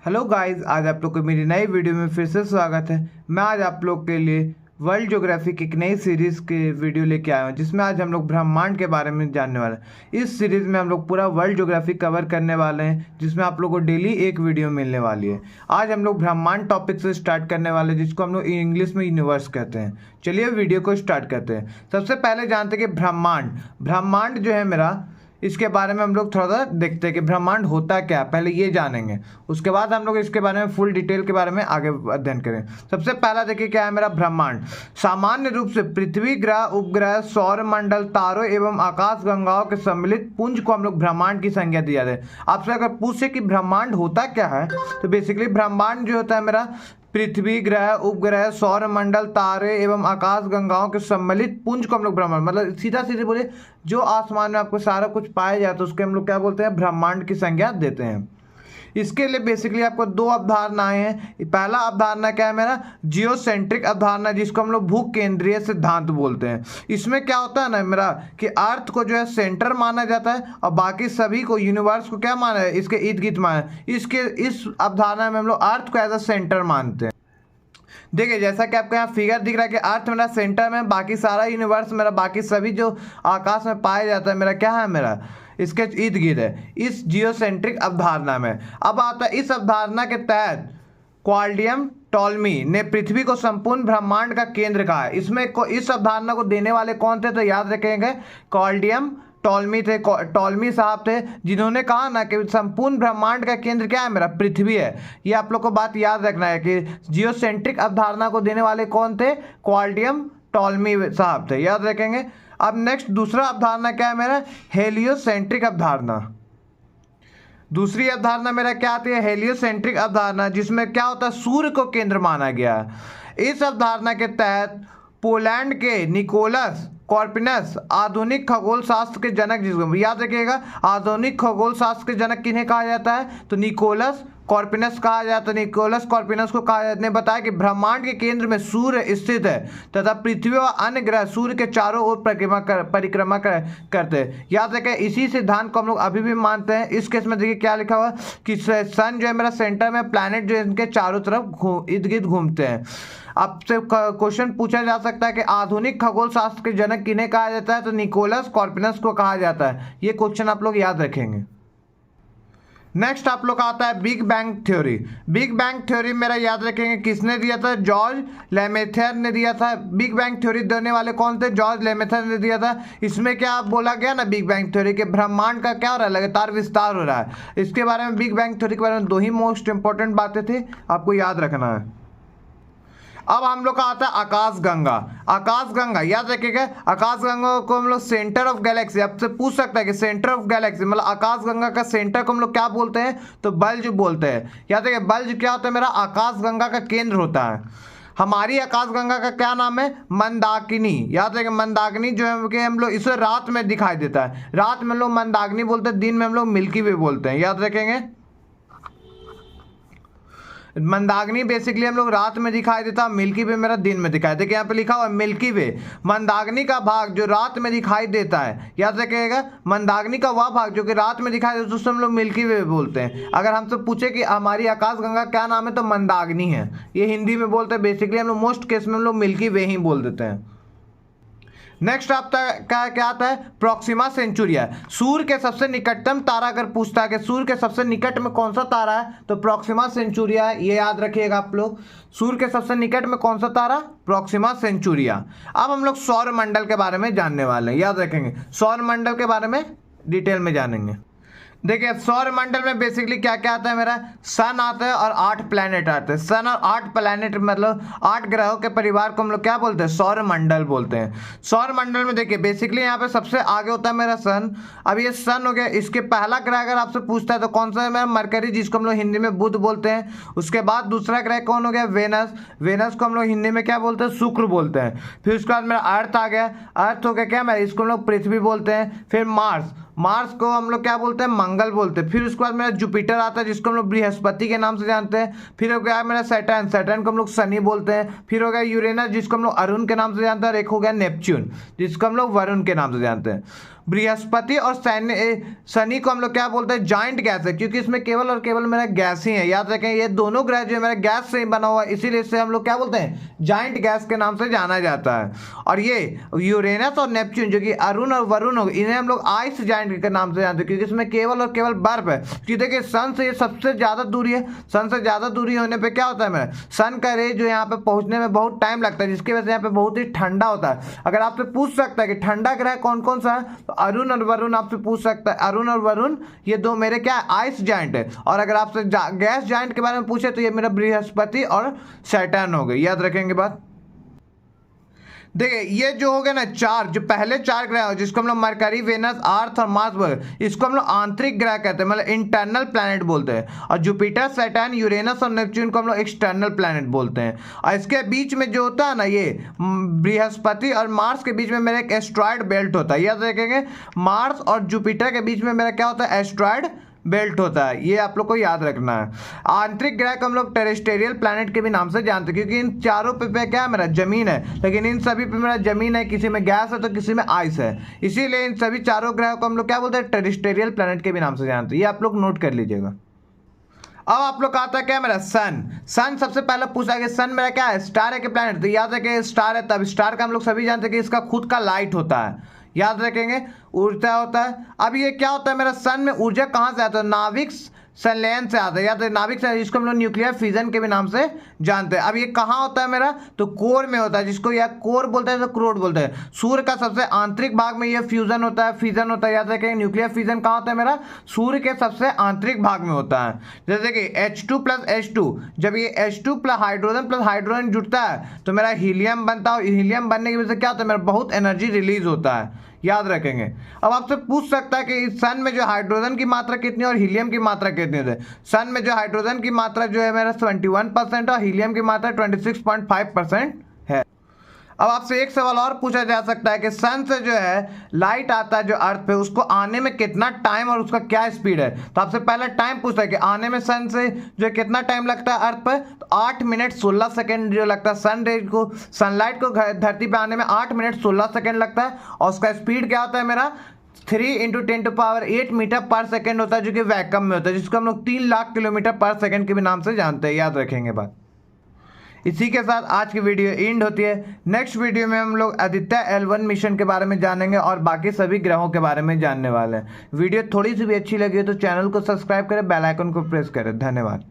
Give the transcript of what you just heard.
Hello guys, आज आप लोग को मेरी नई वीडियो में फिर से स्वागत है। मैं आज आप लोग के लिए वर्ल्ड ज्योग्राफी की एक नई सीरीज़ के वीडियो लेके आया हूँ, जिसमें आज हम लोग ब्रह्मांड के बारे में जानने वाले हैं। इस सीरीज़ में हम लोग पूरा वर्ल्ड ज्योग्राफी कवर करने वाले हैं, जिसमें आप लोग को डेली एक वीडियो मिलने वाली है। आज हम लोग ब्रह्मांड टॉपिक से स्टार्ट करने वाले हैं, जिसको हम लोग इंग्लिश में यूनिवर्स कहते हैं। चलिए वीडियो को स्टार्ट करते हैं। सबसे पहले जानते हैं कि ब्रह्मांड जो है मेरा, इसके बारे में हम लोग थोड़ा सा देखते हैं कि ब्रह्मांड होता क्या है। पहले ये जानेंगे, उसके बाद हम लोग इसके बारे में फुल डिटेल के बारे में आगे अध्ययन करें। सबसे पहला देखिए क्या है मेरा ब्रह्मांड। सामान्य रूप से पृथ्वी, ग्रह, उपग्रह, सौर मंडल, तारों एवं आकाश गंगाओं के सम्मिलित पुंज को हम लोग ब्रह्मांड की संज्ञा दी जाती है। आपसे अगर पूछे कि ब्रह्मांड होता क्या है, तो बेसिकली ब्रह्मांड जो होता है मेरा पृथ्वी, ग्रह, उपग्रह, सौर मंडल, तारे एवं आकाश गंगाओं के सम्मिलित पुंज को हम लोग ब्रह्मांड, मतलब सीधा सीधे बोले जो आसमान में आपको सारा कुछ पाया जाता है उसके हम लोग क्या बोलते हैं, ब्रह्मांड की संज्ञा देते हैं। इसके लिए बेसिकली आपको दो अवधारणाएं हैं। पहला अवधारणा क्या है मेरा, जियोसेंट्रिक अवधारणा, जिसको हम लोग भू केंद्रीय सिद्धांत बोलते हैं। इसमें क्या होता है ना मेरा कि अर्थ को जो है सेंटर माना जाता है और बाकी सभी को, यूनिवर्स को क्या माना है, इसके इर्द गिर्द माना है। इस अवधारणा में हम लोग अर्थ को एज अ सेंटर मानते हैं। देखिए जैसा कि आपको यहाँ फिगर दिख रहा है कि अर्थ मेरा सेंटर में, बाकी सारा यूनिवर्स मेरा, बाकी सभी जो आकाश में पाया जाता है मेरा क्या है, मेरा इसके इर्द गिर्द है, इस जियोसेंट्रिक अवधारणा में। अब आता है इस अवधारणा के तहत क्वाल्डियम टॉलमी ने पृथ्वी को संपूर्ण ब्रह्मांड का केंद्र कहा है। इस अवधारणा को देने वाले कौन थे, तो याद रखेंगे क्वाल्डियम टॉलमी थे। टॉलमी साहब थे, जिन्होंने कहा ना कि संपूर्ण ब्रह्मांड का केंद्र क्या है मेरा, पृथ्वी है। ये आप लोग को बात याद रखना है कि जियोसेंट्रिक अवधारणा को देने वाले कौन थे, क्वाल्डियम टॉलमी साहब थे, याद रखेंगे। अब नेक्स्ट दूसरा अवधारणा क्या है मेरा, हेलियोसेंट्रिक अवधारणा। दूसरी अवधारणा मेरा क्या आती है, हेलियोसेंट्रिक अवधारणा, जिसमें क्या होता है, सूर्य को केंद्र माना गया है। इस अवधारणा के तहत पोलैंड के निकोलस कॉर्पिनस आधुनिक खगोल शास्त्र के जनक, जिसको याद रखिएगा, आधुनिक खगोल शास्त्र के जनक किन्हें कहा जाता है, तो निकोलस कॉर्पिनस कहा जाता है। निकोलस कॉर्पिनस को कहा जाता है, ने बताया कि ब्रह्मांड के केंद्र में सूर्य स्थित है तथा पृथ्वी और अन्य ग्रह सूर्य के चारों ओर परिक्रमा करते हैं। याद रखें, इसी सिद्धांत को हम लोग अभी भी मानते हैं। इस केस में देखिए क्या लिखा हुआ कि सन जो है मेरा सेंटर में, प्लैनेट जो है इनके चारों तरफ इर्द गिर्द घूमते हैं। आपसे क्वेश्चन पूछा जा सकता है कि आधुनिक खगोल शास्त्र के जनक किन्हें कहा जाता है, तो निकोलस कॉर्पिनस को कहा जाता है। ये क्वेश्चन आप लोग याद रखेंगे। नेक्स्ट आप लोग आता है big bang theory. Big bang theory मेरा याद रखेंगे किसने दिया था, जॉर्ज लेमेथर ने दिया था। बिग बैंग थ्योरी देने वाले कौन थे, जॉर्ज लेमेथर ने दिया था। इसमें क्या बोला गया ना बिग बैंग थ्योरी के, ब्रह्मांड का क्या हो रहा है, लगातार विस्तार हो रहा है। इसके बारे में, बिग बैंग थ्योरी के बारे में दो ही मोस्ट इंपॉर्टेंट बातें थी, आपको याद रखना है। अब हम लोग का आता है आकाशगंगा। आकाशगंगा याद रखिएगा, आकाशगंगा को हम लोग सेंटर ऑफ गैलेक्सी, आपसे पूछ सकता है कि सेंटर ऑफ गैलेक्सी मतलब आकाशगंगा का सेंटर को हम लोग क्या बोलते हैं, तो बल्ज बोलते हैं। याद रखिए बल्ज क्या होता है मेरा, आकाशगंगा का केंद्र होता है। हमारी आकाशगंगा का क्या नाम है, मंदाकिनी। याद रखिए मंदाकिनी जो है कि हम लोग इसे रात में दिखाई देता है, रात में हम लोग मंदाकिनी बोलते हैं, दिन में हम लोग मिल्की वे बोलते हैं। याद रखेंगे मंदाकिनी बेसिकली हम लोग रात में दिखाई देता है, मिल्की वे मेरा दिन में दिखाई देता है। यहाँ पे लिखा हुआ है मिल्की वे, मंदाकिनी का भाग जो रात में दिखाई देता है। याद रखिएगा मंदाकिनी का वह भाग जो कि रात में दिखाई देता है उसको हम लोग मिल्की वे बोलते हैं। अगर हमसे पूछे कि हमारी आकाशगंगा क्या नाम है, तो मंदाकिनी है, ये हिंदी में बोलते हैं। बेसिकली हम लोग मोस्ट केस में हम लोग मिल्की वे ही बोल देते हैं। नेक्स्ट आपका क्या आता है, प्रॉक्सिमा सेंचुरिया। सूर्य के सबसे निकटतम तारा अगर पूछता है कि सूर्य के सबसे निकट में कौन सा तारा है, तो प्रॉक्सिमा सेंचुरिया है, ये याद रखिएगा आप लोग। सूर्य के सबसे निकट में कौन सा तारा, प्रॉक्सिमा सेंचुरिया। अब हम लोग सौर मंडल के बारे में जानने वाले हैं, याद रखेंगे सौर मंडल के बारे में डिटेल में जानेंगे। देखिए सौर मंडल में बेसिकली क्या क्या आता है मेरा, सन आता है और 8 प्लैनेट आते हैं। सन और 8 प्लैनेट मतलब 8 ग्रहों के परिवार को हम लोग क्या बोलते हैं, सौर मंडल बोलते हैं। सौर मंडल में देखिए बेसिकली यहाँ पे सबसे आगे होता है मेरा सन। अब ये सन हो गया, इसके पहला ग्रह अगर आपसे पूछता है तो कौन सा है मेरा, मरकरी, जिसको हम लोग हिंदी में बुध बोलते हैं। उसके बाद दूसरा ग्रह कौन हो गया, वेनस। वेनस को हम लोग हिंदी में क्या बोलते हैं, शुक्र बोलते हैं। फिर उसके बाद मेरा अर्थ आ गया, अर्थ हो गया क्या मेरा, इसको हम लोग पृथ्वी बोलते हैं। फिर मार्स, मार्स को हम लोग क्या बोलते हैं, मंगल बोलते हैं। फिर उसके बाद मेरा जुपिटर आता है, जिसको हम लोग बृहस्पति के नाम से जानते हैं। फिर हो गया मेरा सैटर्न, सैटर्न को हम लोग शनि बोलते हैं। फिर हो गया यूरेनस, जिसको हम लोग अरुण के नाम से जानते हैं। और एक हो गया नेपच्यून, जिसको हम लोग वरुण के नाम से जानते हैं। बृहस्पति और शनि को हम लोग क्या बोलते हैं, जॉइंट गैस है, क्योंकि इसमें केवल और केवल मेरा गैस ही है। याद रखें ये दोनों ग्रह जो है मेरा गैस से ही बना हुआ है, इसीलिए इसे हम लोग क्या बोलते हैं, जॉइंट गैस के नाम से जाना जाता है। और ये यूरेनस और नेपच्यून जो कि अरुण और वरुण हो, इन्हें हम लोग आइस जॉइंट के नाम से जानते हैं, क्योंकि इसमें केवल और केवल बर्फ है। कि देखिए सन से ये सबसे ज़्यादा दूरी है, सन से ज़्यादा दूरी होने पर क्या होता है मेरा, सन का रे जो यहाँ पे पहुँचने में बहुत टाइम लगता है, जिसकी वजह से यहाँ पे बहुत ही ठंडा होता है। अगर आपसे पूछ सकता है कि ठंडा ग्रह कौन कौन सा है, तो अरुण और वरुण आपसे पूछ सकता है। अरुण और वरुण ये दो मेरे क्या आइस जाइंट है। और अगर आपसे गैस जाइंट के बारे में पूछे तो ये मेरा बृहस्पति और सैटर्न हो गए। याद रखेंगे बात। देखिए ये जो हो गया ना चार, जो पहले चार ग्रह हो जिसको हम लोग मरकरी, वेनस, अर्थ और मार्स, इसको हम लोग आंतरिक ग्रह कहते हैं, मतलब इंटरनल प्लैनेट बोलते हैं। और जुपिटर, सैटर्न, यूरेनस और नेपच्यून को हम लोग एक्सटर्नल प्लैनेट बोलते हैं। और इसके बीच में जो होता है ना, ये बृहस्पति और मार्स के बीच में मेरा एक एस्ट्रॉयड बेल्ट होता है। याद रखेंगे मार्स और जुपिटर के बीच में मेरा क्या होता है, एस्ट्रॉयड बेल्ट होता है। ये आप लोग को याद रखना है। आंतरिक ग्रह को हम लोग टेरेस्टेरियल प्लैनेट के भी नाम से जानते हैं, क्योंकि इन चारों पे क्या है मेरा, जमीन है, लेकिन इन सभी पे मेरा जमीन है, किसी में गैस है तो किसी में आइस है। इसीलिए इन सभी चारों ग्रह को हम लोग क्या बोलते हैं, टेरेस्टेरियल प्लैनेट के भी नाम से जानते हैं। ये आप लोग नोट कर लीजिएगा। अब आप लोग का आता है क्या मेरा सन। सन सबसे पहले पूछा कि सन मेरा क्या है, स्टार है कि प्लैनेट। तो याद रखें स्टार है, तब स्टार का हम लोग सभी जानते हैं कि इसका खुद का लाइट होता है। याद रखेंगे ऊर्जा होता है। अब ये क्या होता है मेरा, सन में ऊर्जा कहाँ से आता है, नाभिक संलयन से आता है। याद है नाभिक से, जिसको हम लोग न्यूक्लियर फिजन के भी नाम से जानते हैं। अब ये कहाँ होता है मेरा, तो कोर में होता है, जिसको या कोर बोलते हैं तो क्रोड बोलते हैं। सूर्य का सबसे आंतरिक भाग में ये फ्यूजन होता है, फिजन होता है। याद रखेंगे न्यूक्लियर फिजन कहाँ होता है मेरा, सूर्य के सबसे आंतरिक भाग में होता है। जैसे कि H2 + H2, जब ये H2 प्लस हाइड्रोजन जुड़ता है तो मेरा हीलियम बनता है। हीलियम बनने की वजह से क्या होता है मेरा, बहुत एनर्जी रिलीज होता है। याद रखेंगे। अब आपसे पूछ सकता है कि सन में जो हाइड्रोजन की मात्रा कितनी है और हीलियम की मात्रा कितनी है। सन में जो हाइड्रोजन की मात्रा जो है मेरा 21% और हीलियम की मात्रा 26.5% है। अब आपसे एक सवाल और पूछा जा सकता है कि सन से जो है लाइट आता है जो अर्थ पे, उसको आने में कितना टाइम और उसका क्या स्पीड है। तो आपसे पहला टाइम पूछता है कि आने में सन से जो कितना टाइम लगता है अर्थ पर, तो 8 मिनट 16 सेकेंड जो लगता है। सनलाइट को धरती पे आने में 8 मिनट 16 सेकेंड लगता है। और उसका स्पीड क्या होता है मेरा, 3 × 10⁸ मीटर पर सेकेंड होता है, जो कि वैक्यूम में होता है, जिसको हम लोग 3 लाख किलोमीटर पर सेकेंड के भी नाम से जानते हैं। याद रखेंगे बात। इसी के साथ आज की वीडियो एंड होती है। नेक्स्ट वीडियो में हम लोग आदित्य L1 मिशन के बारे में जानेंगे और बाकी सभी ग्रहों के बारे में जानने वाले हैं। वीडियो थोड़ी सी भी अच्छी लगी हो तो चैनल को सब्सक्राइब करें, बेल आइकन को प्रेस करें। धन्यवाद।